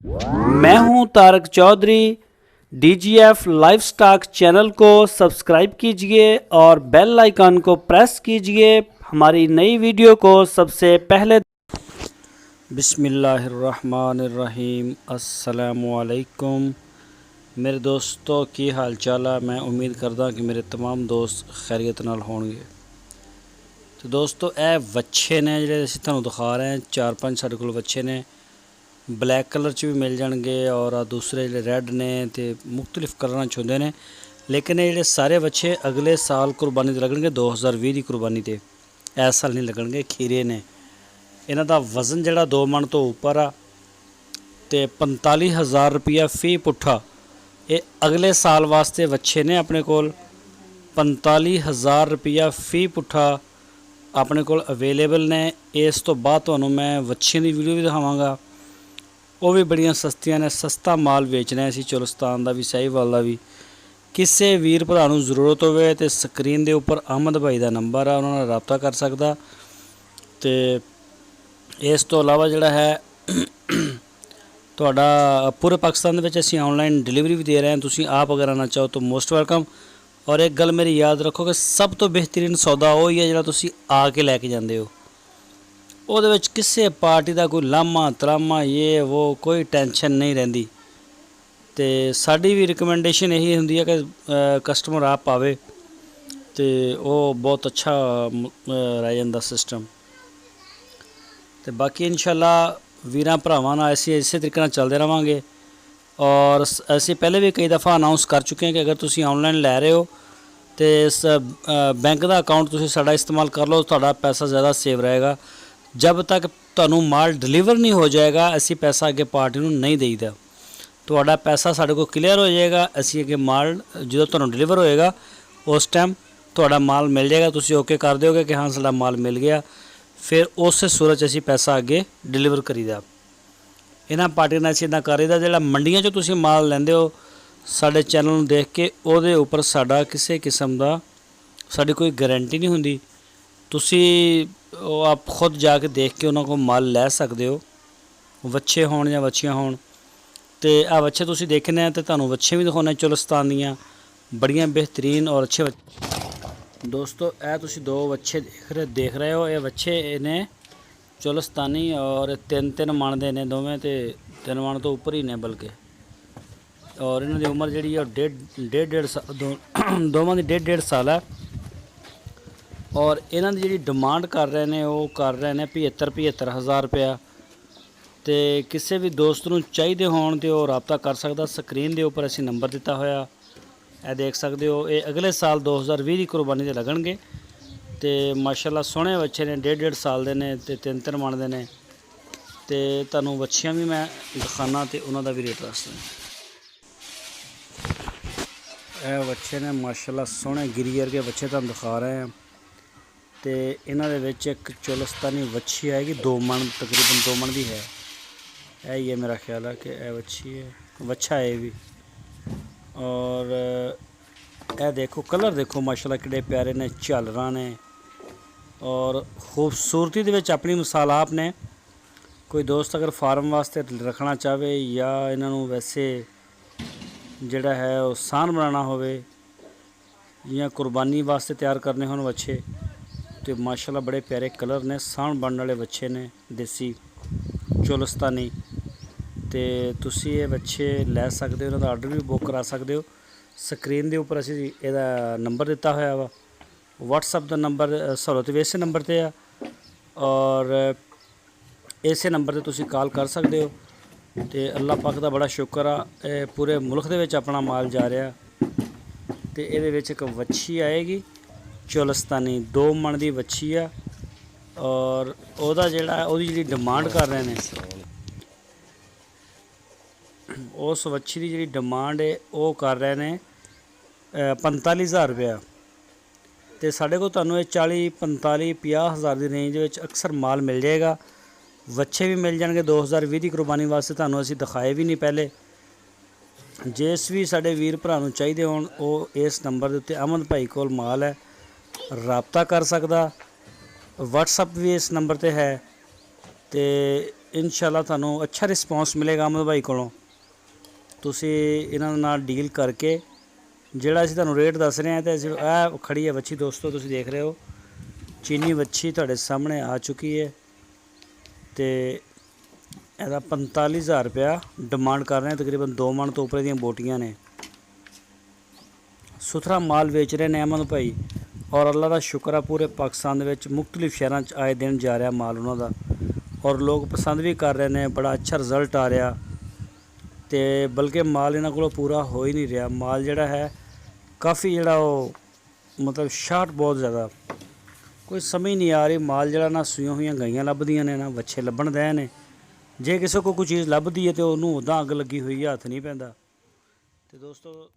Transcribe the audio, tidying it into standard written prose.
मैं हूं Tarak Chaudhary. DGF livestock channel को सब्सक्राइब कीजिए और बेल आइकन को प्रेस कीजिए हमारी नई वीडियो को सबसे पहले। बिस्मिल्लाहिर्रहमानिर्रहीम। अस्सलामुअलैकुम मेरे दोस्तों, की हाल चाल है। मैं उम्मीद करदा कि मेरे तमाम दोस्त खैरियत नाल होणगे। तो दोस्तों, यह वच्छे ने जिहड़े असीं तुहानूं दिखा रहे हैं, 4-5 साडे कोल वच्छे ने। ब्लैक कलर च भी मिल जाएंगे और दूसरे जो रैड ने तो मुख्तलिफ कलर च होंदे ने। लेकिन ये सारे बच्चे अगले साल कुरबानी ते लगणगे, 2020 की कुरबानी ते। इस साल नहीं लगणगे, खीरे ने। इन्हां दा वज़न जिहड़ा 2 मन तो उपर आ ते 45,000 रुपया फी पुट्ठा। ये अगले साल वास्ते बच्चे ने अपने कोल। 45,000 रुपया फी पुट्ठा अपने कोल अवेलेबल ने। इस तो बाद तुहानूं मैं वच्छियां दी वीडियो भी दिखावांगा, वो भी बड़ियां सस्तियां ने। सस्ता माल बेचना है असीं, चोलस्तान का भी साहिवाल का भी। किसी वीर भरा नूं जरूरत होवे ते स्क्रीन के उपर अहमद भाई का नंबर है, उन्होंने रबता कर सकदा। ते इस तो अलावा जिहड़ा है तुहाडा पूरे पाकिस्तान दे विच असीं ऑनलाइन डिलीवरी भी दे रहे हैं। तुसीं आप अगर आना चाहो तो मोस्ट वेलकम। और एक गल मेरी याद रखो कि सब तो बेहतरीन सौदा वो ही है जिहड़ा तुसीं आके लैके जांदे हो। ਉਹਦੇ ਵਿੱਚ ਕਿਸੇ ਪਾਰਟੀ ਦਾ ਕੋਈ ਲਾਮਾ ਤਲਾਮਾ ਇਹ ਉਹ ਕੋਈ ਟੈਨਸ਼ਨ ਨਹੀਂ ਰਹਿੰਦੀ। ਤੇ ਸਾਡੀ ਵੀ ਰਿਕਮੈਂਡੇਸ਼ਨ ਇਹੀ ਹੁੰਦੀ ਹੈ ਕਿ ਕਸਟਮਰ ਆਪ ਪਾਵੇ ਤੇ ਉਹ ਬਹੁਤ ਅੱਛਾ ਰਹਿ ਜਾਂਦਾ ਸਿਸਟਮ। ਤੇ ਬਾਕੀ ਇਨਸ਼ਾਅੱਲਾ ਵੀਰਾਂ ਭਰਾਵਾਂ ਨਾਲ ਅਸੀਂ ਇਸੇ ਤਰੀਕੇ ਨਾਲ ਚੱਲਦੇ ਰਵਾਂਗੇ। ਔਰ ਅਸੀਂ ਪਹਿਲੇ ਵੀ ਕਈ ਦਫਾ ਅਨਾਉਂਸ ਕਰ ਚੁੱਕੇ ਹਾਂ ਕਿ ਅਗਰ ਤੁਸੀਂ ਆਨਲਾਈਨ ਲੈ ਰਹੇ ਹੋ ਤੇ ਇਸ ਬੈਂਕ ਦਾ ਅਕਾਊਂਟ ਤੁਸੀਂ ਸਾਡਾ ਇਸਤੇਮਾਲ ਕਰ ਲਓ, ਤੁਹਾਡਾ ਪੈਸਾ ज़्यादा सेव रहेगा। जब तक तुहानूं माल डिलीवर नहीं हो जाएगा असी पैसा अगे पार्टी नूं नहीं देईदा। तुहाडा पैसा साडे कोल क्लीयर हो जाएगा, असी अगे माल जो तुहानूं डिलीवर होएगा उस टाइम तुहाडा माल मिल जाएगा। तुसीं ओके कर दोगे कि हाँ साडा माल मिल गया, फिर उस सूरत असी पैसा अगे डिलीवर करीदा। इन्हां पार्टी नाल असीं इदां करीदा। जिहड़ा मंडियां चों तुसीं माल लैंदे हो साडे चैनल नूं देख के, उहदे उपर साडा किसी किस्म दा साडी कोई गारंटी नहीं हुंदी। तुसीं आप खुद जाके देख के उन्होंने को माल लै सकते हो, वच्छे होण या वच्छियाँ होण। तो आ वच्छे तुसीं देखने हैं तो तुहानूं वच्छे भी दिखाने चोलस्तान दियाँ बड़ियां बेहतरीन और अच्छे दोस्तों। ए तुसीं 2 वच्छे देख रहे हो, ये वच्छे ने चोलस्तानी और 3-3 मन दे ने दोवें, ते 3 मन तो उपर ही ने बल्कि। और इन्हां दी उम्र जिहड़ी है डेढ़ साल, दोवां दी डेढ़ साल है। और इन्हां दी जिहड़ी डिमांड कर रहे हैं वो कर रहे हैं 75,000 रुपया। तो किसी भी दोस्त नूं चाहिए होण ते वो रबता कर सकदा। स्क्रीन के उपर असीं नंबर दिता होया है, देख सकते हो। ये अगले साल 2020 की कुरबानी ते लगणगे। तो माशाअल्लाह सोहणे बच्चे ने, 1.5 साल के ने ते 3-3 मन के ने। तो तुहानूं वच्छियां भी मैं दिखाना ते उन्हां दा भी रेट दसदा। ये बच्चे ने माशाअल्लाह सोहणे गिरी वर्गे बच्चे तुहानूं दिखा रहे हैं। तो इन्हां दे विच एक चोलस्तानी वच्छी आएगी 2 मन, तकरीबन 2 मन की है। यही है मेरा ख्याल है कि यह वच्छी है, वच्छा है भी। और यह देखो कलर देखो माशाल्लाह कितने प्यारे ने, झालरां ने। और खूबसूरती दे विच अपनी मिसाल आप ने। कोई दोस्त अगर फार्म वास्ते रखना चाहे या इन्हां नूं वैसे जिहड़ा है वो सान बनाना होवे या कुरबानी वास्ते तैयार करने होण वच्छे, तो माशाल्लाह बड़े प्यारे कलर ने, साण बनने वाले बच्चे ने देसी चोलस्तानी। तो तुसी ये बच्चे लै सकते हो, इन्हां दा आर्डर भी बुक करा सकते हो। स्क्रीन के उपर असीं इहदा नंबर दिता होया वा, व्हाट्सअप का नंबर सहूलत भी इस नंबर ते आ। और इस नंबर ते तुसी कॉल कर सकते हो। तो अल्लाह पाक दा बड़ा शुक्र आ, पूरे मुल्क दे विच अपना माल जा रहा। तो इहदे विच एक वच्छी आएगी चोलस्तानी 2 मन की वच्छी आ। और ओहदा जिहड़ा ओहदी जिहड़ी डिमांड कर रहे हैं, उस वच्छी की जिहड़ी डिमांड है वो कर रहे हैं 45,000 रुपया। तो साढ़े को तुहानूं 40, 45, 50,000 की रेंज में अक्सर माल मिल जाएगा। वच्छे भी मिल जाएंगे 2020 की कुरबानी वास्ते, तुहानूं असीं दिखाए भी नहीं पहले। जिस भी साडे वीर भरा नूं चाहीदे होण वो इस नंबर के उत्ते अहमद भाई कोल माल है, रबता कर सकदा। व्हाट्सअप भी इस नंबर ते है। तो ਇਨਸ਼ਾਅੱਲਾ ਤੁਹਾਨੂੰ ਅੱਛਾ ਰਿਸਪੌਂਸ ਮਿਲੇਗਾ ਅਹਿਮਦ ਭਾਈ ਕੋਲੋਂ। ਤੁਸੀਂ ਇਹਨਾਂ ਨਾਲ ਡੀਲ ਕਰਕੇ ਜਿਹੜਾ ਅਸੀਂ ਤੁਹਾਨੂੰ ਰੇਟ ਦੱਸ ਰਹੇ ਹਾਂ, ਤੇ ਇਹ ਖੜੀ ਹੈ ਵੱਛੀ ਦੋਸਤੋ, ਤੁਸੀਂ ਦੇਖ ਰਹੇ ਹੋ ਚੀਨੀ ਵੱਛੀ ਤੁਹਾਡੇ ਸਾਹਮਣੇ ਆ ਚੁੱਕੀ ਹੈ ਤੇ ਇਹਦਾ 45,000 ਰੁਪਇਆ ਡਿਮਾਂਡ ਕਰ ਰਹੇ ਹਾਂ। ਤਕਰੀਬਨ 2 ਮਣ ਤੋਂ ਉੱਪਰ ਦੀਆਂ ਬੋਟੀਆਂ ਨੇ। ਸੁਥਰਾ ਮਾਲ ਵੇਚ ਰਹੇ ਨੇ ਅਹਿਮਦ ਭਾਈ, ਔਰ ਅੱਲਾ ਦਾ ਸ਼ੁਕਰ ਆ ਪੂਰੇ ਪਾਕਿਸਤਾਨ ਦੇ ਵਿੱਚ ਮੁਖਤਲਿਫ ਸ਼ਹਿਰਾਂ 'ਚ ਆਏ ਦਿਨ ਜਾ ਰਿਹਾ ਮਾਲ ਉਹਨਾਂ ਦਾ, ਔਰ ਲੋਕ ਪਸੰਦ ਵੀ ਕਰ ਰਹੇ ਨੇ। ਬੜਾ ਅੱਛਾ ਰਿਜ਼ਲਟ ਆ ਰਿਹਾ ਤੇ ਬਲਕਿ ਮਾਲ ਇਹਨਾਂ ਕੋਲੋਂ ਪੂਰਾ ਹੋ ਹੀ ਨਹੀਂ ਰਿਹਾ। ਮਾਲ ਜਿਹੜਾ ਹੈ ਕਾਫੀ ਜਿਹੜਾ ਉਹ ਮਤਲਬ ਸ਼ਾਰਟ ਬਹੁਤ ਜ਼ਿਆਦਾ, ਕੋਈ ਸਮਝ ਨਹੀਂ ਆ ਰਹੀ। ਮਾਲ ਜਿਹੜਾ ਨਾ ਸੂਈਆਂ ਹੋਈਆਂ ਗਾਈਆਂ ਲੱਭਦੀਆਂ ਨੇ ਨਾ ਵੱਛੇ ਲੱਭਣ ਦੇ ਨੇ। ਜੇ ਕਿਸੇ ਕੋਲ ਕੋਈ ਚੀਜ਼ ਲੱਭਦੀ ਹੈ ਤੇ ਉਹਨੂੰ ਉੱਦਾਂ ਅੱਗ ਲੱਗੀ ਹੋਈ ਹੈ, ਹੱਥ ਨਹੀਂ ਪੈਂਦਾ। ਤੇ ਦੋਸਤੋ